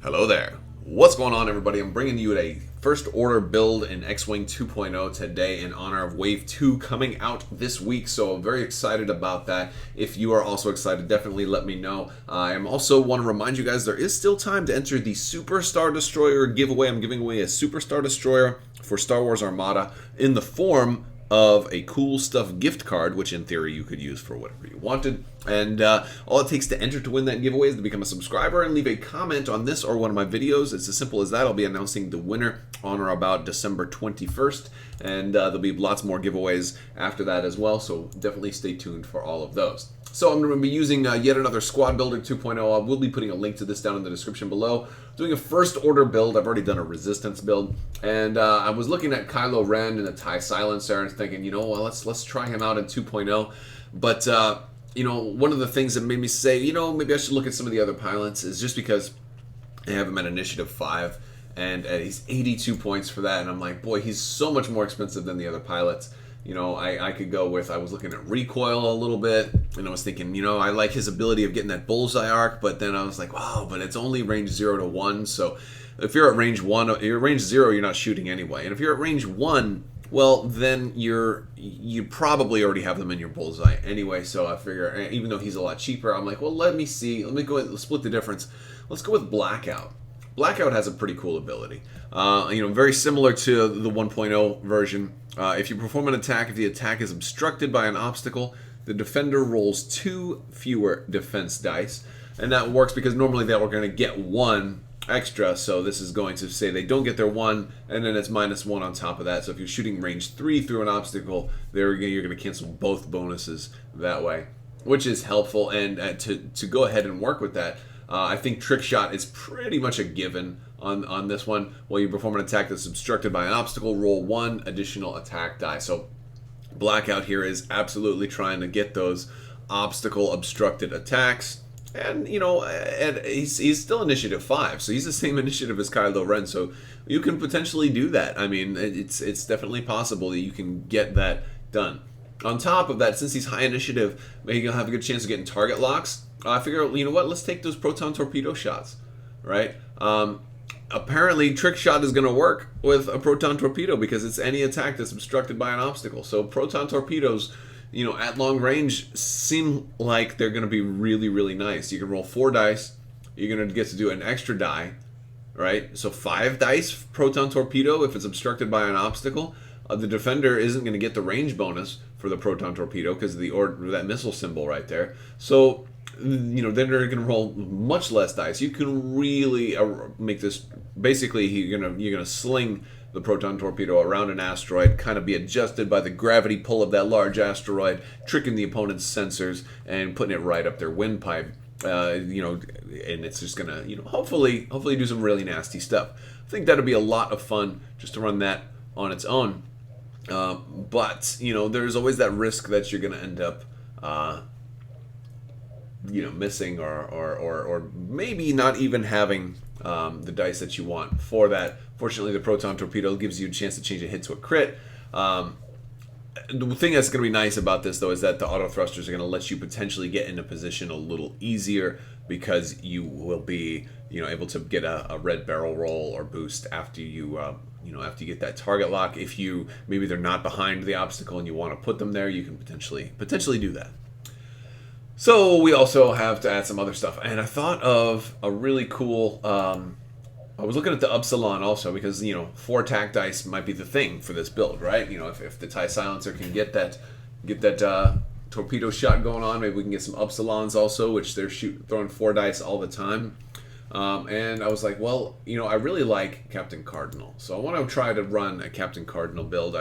Hello there. What's going on, everybody? I'm bringing you a first order build in X-Wing 2.0 today in honor of Wave 2 coming out this week, so I'm very excited about that. If you are also excited, definitely let me know. I am also want to remind you guys there is still time to enter the Super Star Destroyer giveaway. I'm giving away a Super Star Destroyer for Star Wars Armada in the form of a cool stuff gift card, which in theory you could use for whatever you wanted. And all it takes to enter to win that giveaway is to become a subscriber and leave a comment on this or one of my videos. It's as simple as that. I'll be announcing the winner on or about December 21st, and there'll be lots more giveaways after that as well, so definitely stay tuned for all of those. So I'm going to be using yet another Squad Builder 2.0. I will be putting a link to this down in the description below. Doing a first order build. I've already done a resistance build, and I was looking at Kylo Ren and the TIE Silencer and thinking, you know, well, let's try him out in 2.0. But you know, one of the things that made me say, you know, maybe I should look at some of the other pilots is just because I have him at Initiative 5, and he's 82 points for that, and I'm like, boy, he's so much more expensive than the other pilots. You know, I could go with, I was looking at Recoil a little bit, and I was thinking, you know, I like his ability of getting that bullseye arc, but then I was like, wow, but it's only range 0 to 1, so if you're at range 1, you're at range 0, you're not shooting anyway, and if you're at range 1, well, then you probably already have them in your bullseye anyway, so I figure, even though he's a lot cheaper, I'm like, well, let me go ahead, let's split the difference. Let's go with Blackout. Blackout has a pretty cool ability. You know, very similar to the 1.0 version. If you perform an attack, if the attack is obstructed by an obstacle, the defender rolls 2 fewer defense dice. And that works because normally they were going to get 1 extra, so this is going to say they don't get their 1, and then it's -1 on top of that. So if you're shooting range 3 through an obstacle, you're going to cancel both bonuses that way, which is helpful. And to go ahead and work with that, I think Trick Shot is pretty much a given on this one. While you perform an attack that's obstructed by an obstacle, roll 1 additional attack die. So Blackout here is absolutely trying to get those obstacle obstructed attacks. And, you know, and he's still Initiative 5, so he's the same initiative as Kylo Ren, so you can potentially do that. I mean, it's definitely possible that you can get that done. On top of that, since he's high initiative, maybe you'll have a good chance of getting target locks. I figure, you know what, let's take those proton torpedo shots, right? Apparently, Trick Shot is going to work with a proton torpedo because it's any attack that's obstructed by an obstacle. So proton torpedoes, you know, at long range seem like they're going to be really, really nice. You can roll 4 dice. You're going to get to do an extra die, right? So 5 dice proton torpedo if it's obstructed by an obstacle. The defender isn't going to get the range bonus for the proton torpedo because of that missile symbol right there. So, you know, then they're going to roll much less dice. You can really make this, basically you're gonna sling the proton torpedo around an asteroid, kind of be adjusted by the gravity pull of that large asteroid, tricking the opponent's sensors and putting it right up their windpipe. You know, and it's just gonna, you know, hopefully do some really nasty stuff. I think that'd be a lot of fun just to run that on its own. But you know, there's always that risk that you're gonna end up you know, missing or maybe not even having the dice that you want for that. Fortunately, the proton torpedo gives you a chance to change a hit to a crit. The thing that's going to be nice about this, though, is that the auto thrusters are going to let you potentially get into position a little easier because you will be, you know, able to get a red barrel roll or boost after you you know, after you get that target lock. If you maybe they're not behind the obstacle and you want to put them there, you can potentially do that. So we also have to add some other stuff, and I thought of a really cool. I was looking at the Upsilon also because, you know, 4 attack dice might be the thing for this build, right? You know, if the TIE Silencer can get that torpedo shot going on, maybe we can get some Upsilons also, which they're throwing 4 dice all the time. And I was like, well, you know, I really like Captain Cardinal, so I want to try to run a Captain Cardinal build.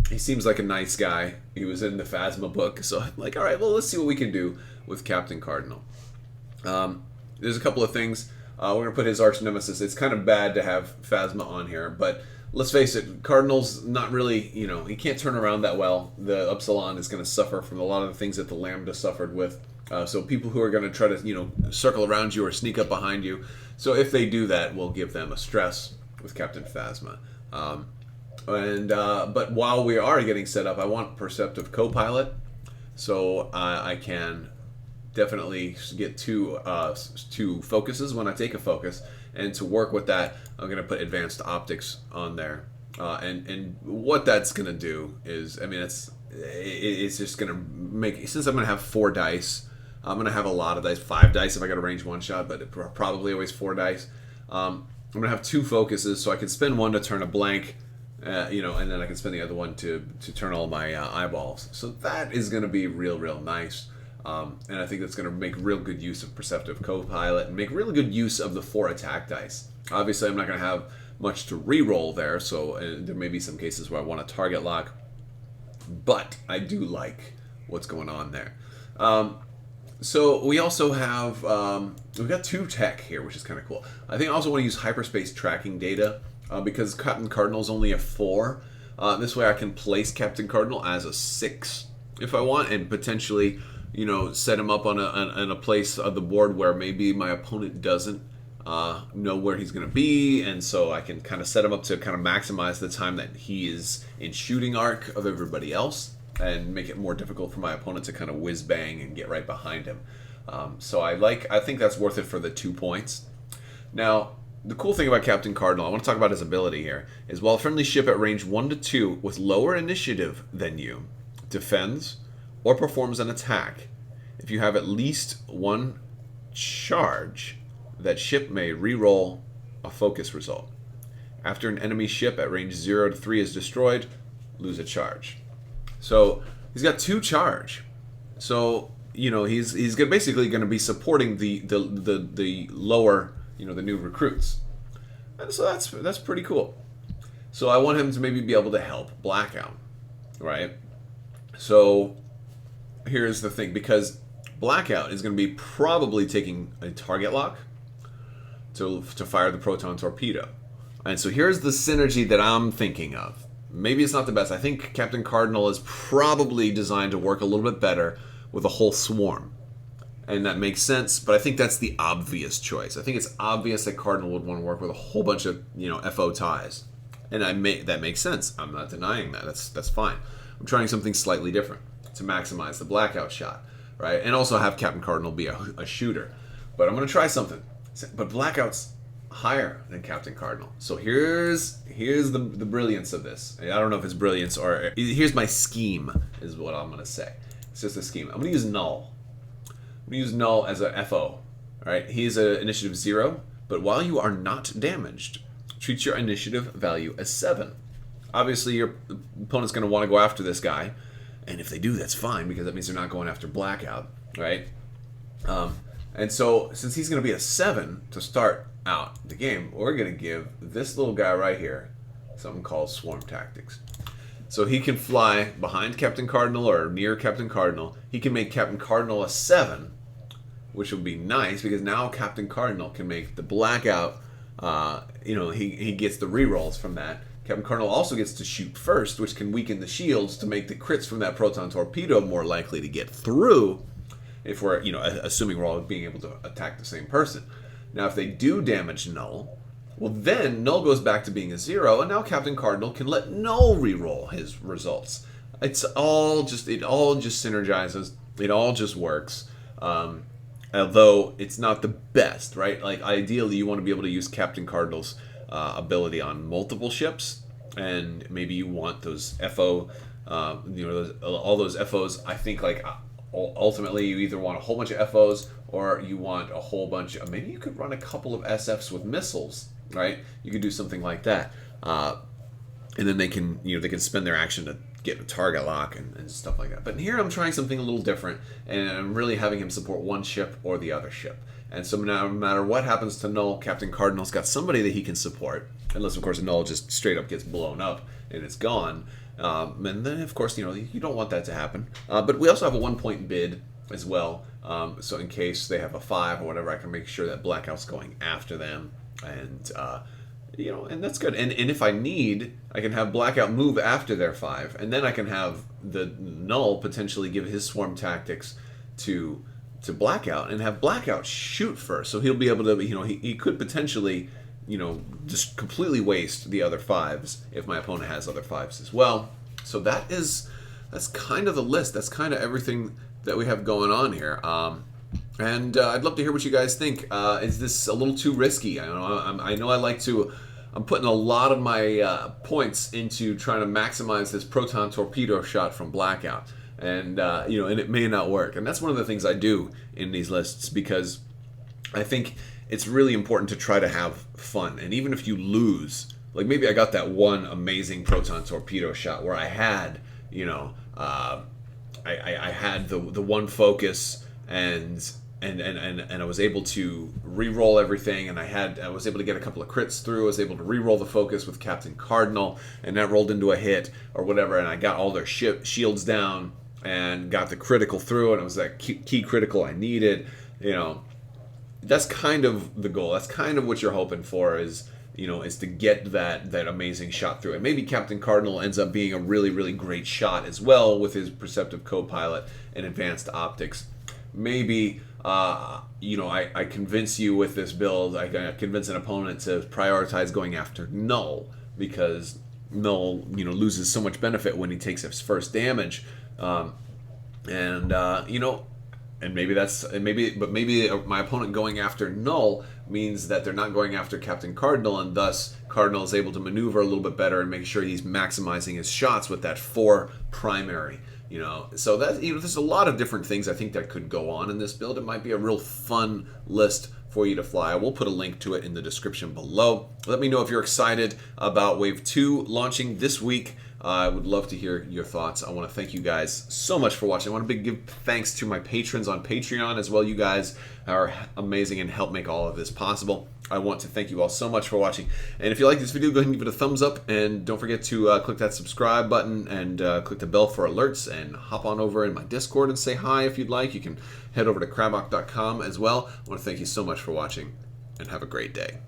He seems like a nice guy. He was in the Phasma book, so I'm like, all right, well, let's see what we can do with Captain Cardinal. There's a couple of things. We're going to put his arch nemesis. It's kind of bad to have Phasma on here, but let's face it, Cardinal's not really, you know, he can't turn around that well. The Upsilon is going to suffer from a lot of the things that the Lambda suffered with. So people who are going to try to, you know, circle around you or sneak up behind you. So if they do that, we'll give them a stress with Captain Phasma. But while we are getting set up, I want Perceptive Copilot, so I can definitely get two focuses when I take a focus, and to work with that, I'm going to put advanced optics on there. And what that's going to do is, I mean, it's just going to make, since I'm going to have 4 dice, I'm going to have a lot of dice, 5 dice if I got a range one shot, but probably always 4 dice. I'm going to have 2 focuses, so I can spend one to turn a blank, and then I can spend the other one to turn all my eyeballs. So that is going to be real nice. And I think that's going to make real good use of Perceptive Copilot and make really good use of the 4 attack dice. Obviously, I'm not going to have much to re-roll there, so there may be some cases where I want a target lock, but I do like what's going on there. So we also have, we've got 2 tech here, which is kind of cool. I think I also want to use hyperspace tracking data because Captain Cardinal is only a 4. This way I can place Captain Cardinal as a 6 if I want, and potentially, set him up on a place of the board where maybe my opponent doesn't know where he's going to be, and so I can kind of set him up to kind of maximize the time that he is in shooting arc of everybody else, and make it more difficult for my opponent to kind of whiz bang and get right behind him. So I think that's worth it for the 2 points. Now, the cool thing about Captain Cardinal, I want to talk about his ability here, is while a friendly ship at range 1 to 2 with lower initiative than you defends or performs an attack, if you have at least 1 charge, that ship may re-roll a focus result. After an enemy ship at range 0 to 3 is destroyed, lose a charge. So he's got 2 charge. So he's basically going to be supporting the lower, the new recruits, and so that's pretty cool. So I want him to maybe be able to help Blackout, right? So here's the thing, because Blackout is going to be probably taking a target lock to fire the proton torpedo. And so here's the synergy that I'm thinking of. Maybe it's not the best. I think Captain Cardinal is probably designed to work a little bit better with a whole swarm. And that makes sense, but I think that's the obvious choice. I think it's obvious that Cardinal would want to work with a whole bunch of, FO ties. And that makes sense. I'm not denying that. That's fine. I'm trying something slightly different to maximize the Blackout shot, right? And also have Captain Cardinal be a shooter. But I'm going to try something. But Blackout's higher than Captain Cardinal. So here's the brilliance of this. I don't know if it's brilliance or... Here's my scheme, is what I'm going to say. It's just a scheme. I'm going to use Null. I'm going to use Null as a FO. All right? He's an initiative 0, but while you are not damaged, treat your initiative value as 7. Obviously, your opponent's going to want to go after this guy, and if they do, that's fine, because that means they're not going after Blackout, right? And so, since he's going to be a 7 to start out the game, we're going to give this little guy right here something called Swarm Tactics. So he can fly behind Captain Cardinal or near Captain Cardinal. He can make Captain Cardinal a 7, which will be nice, because now Captain Cardinal can make the Blackout, he gets the rerolls from that. Captain Cardinal also gets to shoot first, which can weaken the shields to make the crits from that proton torpedo more likely to get through, if we're, assuming we're all being able to attack the same person. Now, if they do damage Null, well, then Null goes back to being a 0, and now Captain Cardinal can let Null reroll his results. It all just synergizes. It all just works. Although it's not the best, right? Like, ideally, you want to be able to use Captain Cardinal's ability on multiple ships, and maybe you want those FO, all those FOs. I think, like, ultimately, you either want a whole bunch of FOs or you want a whole bunch of, maybe you could run a couple of SFs with missiles, right? You could do something like that, and then they can spend their action to get a target lock and stuff like that. But here I'm trying something a little different, and I'm really having him support one ship or the other ship. And so no matter what happens to Null, Captain Cardinal's got somebody that he can support, unless of course Null just straight up gets blown up and it's gone. And then of course you don't want that to happen. But we also have a 1-point bid as well. So in case they have a 5 or whatever, I can make sure that Blackout's going after them, and and that's good. And if I need, I can have Blackout move after their 5, and then I can have the Null potentially give his swarm tactics to Blackout, and have Blackout shoot first. So he'll be able to, he could potentially, just completely waste the other 5s if my opponent has other 5s as well. So that's kind of the list. That's kind of everything that we have going on here. And I'd love to hear what you guys think. Is this a little too risky? I know I like to. I'm putting a lot of my points into trying to maximize this proton torpedo shot from Blackout, and and it may not work. And that's one of the things I do in these lists because I think it's really important to try to have fun. And even if you lose, like maybe I got that one amazing proton torpedo shot where I had, I had the one focus and I was able to re-roll everything, and I was able to get a couple of crits through. I was able to re-roll the focus with Captain Cardinal, and that rolled into a hit or whatever, and I got all their shields down and got the critical through, and it was that key critical I needed. That's kind of the goal. That's kind of what you're hoping for is to get that amazing shot through. And maybe Captain Cardinal ends up being a really, really great shot as well with his Perceptive Co-Pilot and advanced optics. Maybe I convince you with this build. I convince an opponent to prioritize going after Null because Null loses so much benefit when he takes his first damage, and maybe my opponent going after Null means that they're not going after Captain Cardinal, and thus Cardinal is able to maneuver a little bit better and make sure he's maximizing his shots with that 4 primary. So that there's a lot of different things I think that could go on in this build. It might be a real fun list for you to fly. We'll put a link to it in the description below. Let me know if you're excited about Wave 2 launching this week. I would love to hear your thoughts. I want to thank you guys so much for watching. I want to give thanks to my patrons on Patreon as well. You guys are amazing and help make all of this possible. I want to thank you all so much for watching. And if you like this video, go ahead and give it a thumbs up. And don't forget to click that subscribe button and click the bell for alerts. And hop on over in my Discord and say hi if you'd like. You can head over to Crabbok.com as well. I want to thank you so much for watching and have a great day.